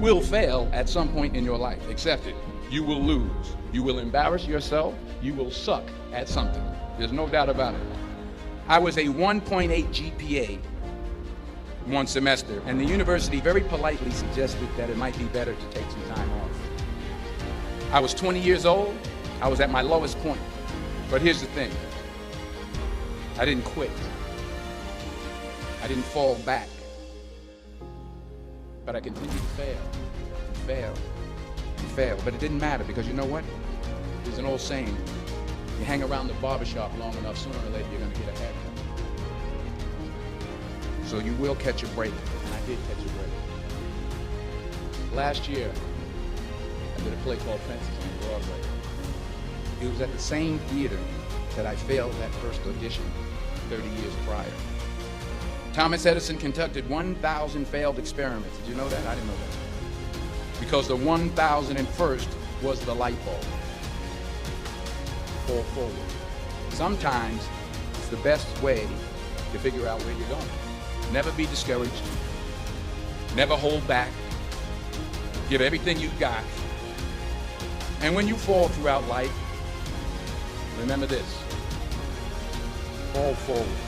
will fail at some point in your life. Accept it. You will lose. You will embarrass yourself. You will suck at something. There's no doubt about it. I was a 1.8 GPA one semester, and the university very politely suggested that it might be better to take some time off. I was 20 years old. I was at my lowest point. But here's the thing. I didn't quit. I didn't fall back. But I continued to fail, and fail, and fail. But it didn't matter, because you know what? There's an old saying. You hang around the barbershop long enough, sooner or later you're going to get a haircut. So you will catch a break, and I did catch a break. Last year, I did a play called Fences on Broadway. It was at the same theater that I failed that first audition 30 years prior. Thomas Edison conducted 1,000 failed experiments. Did you know that? I didn't know that. Because the 1,001st was the light bulb. Fall forward. Sometimes it's the best way to figure out where you're going. Never be discouraged. Never hold back. Give everything you've got. And when you fall throughout life, remember this. Fall forward.